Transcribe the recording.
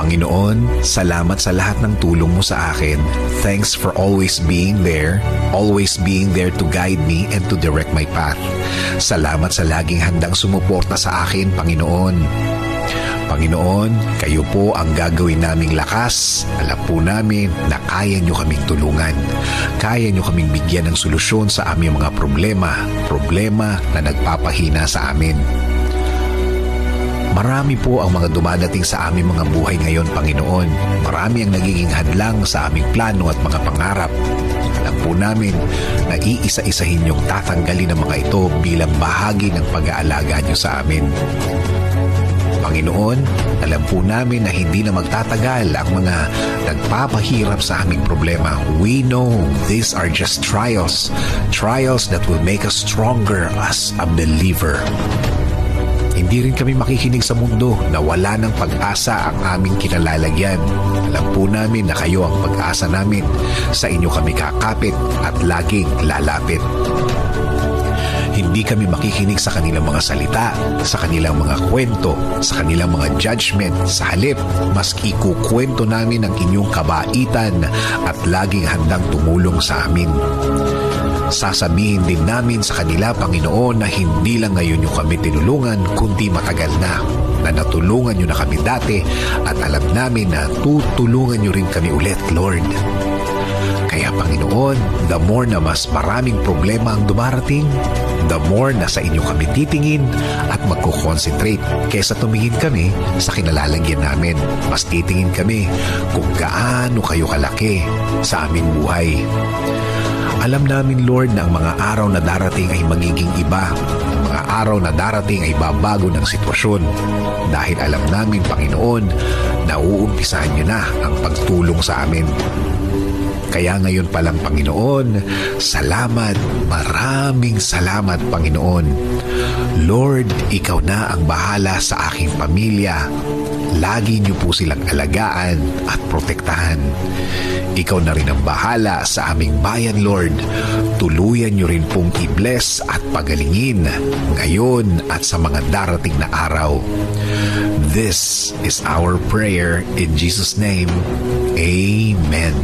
Panginoon, salamat sa lahat ng tulong mo sa akin. Thanks for always being there to guide me and to direct my path. Salamat sa laging handang sumuporta sa akin, Panginoon. Panginoon, kayo po ang gagawin naming lakas. Alam po namin na kaya nyo kaming tulungan. Kaya nyo kaming bigyan ng solusyon sa aming mga problema na nagpapahina sa amin. Marami po ang mga dumadating sa aming mga buhay ngayon, Panginoon. Marami ang nagiging hadlang sa aming plano at mga pangarap. Alam po namin na iisa-isahin niyong tatanggalin ang mga ito bilang bahagi ng pag-aalaga niyo sa amin. Panginoon, alam po namin na hindi na magtatagal ang mga nagpapahirap sa aming problema. We know these are just trials that will make us stronger as a believer. Hindi rin kami makikinig sa mundo na wala ng pag-asa ang aming kinalalagyan. Alam po namin na kayo ang pag-asa namin. Sa inyo kami kakapit at laging lalapit. Hindi kami makikinig sa kanilang mga salita, sa kanilang mga kwento, sa kanilang mga judgment. Sa halip, mas ikukwento namin ang inyong kabaitan at laging handang tumulong sa amin. Sasabihin din namin sa kanila, Panginoon, na hindi lang ngayon nyo kami tinulungan, kundi matagal na natulungan nyo na kami dati at alam namin na tutulungan nyo rin kami ulit, Lord. Kaya, Panginoon, the more na mas maraming problema ang dumarating, the more na sa inyo kami titingin at magkukonsentrate kaysa tumingin kami sa kinalalagyan namin. Mas titingin kami kung gaano kayo kalaki sa aming buhay. Alam namin, Lord, na ang mga araw na darating ay magiging iba. Ang mga araw na darating ay babago ng sitwasyon. Dahil alam namin, Panginoon, na uumpisahan niyo na ang pagtulong sa amin. Kaya ngayon pa lang, Panginoon, salamat, maraming salamat, Panginoon. Lord, ikaw na ang bahala sa aking pamilya. Lagi niyo po silang alagaan at protektahan. Ikaw na rin ang bahala sa aming bayan, Lord. Tuluyan niyo rin pong i-bless at pagalingin ngayon at sa mga darating na araw. This is our prayer in Jesus' name. Amen.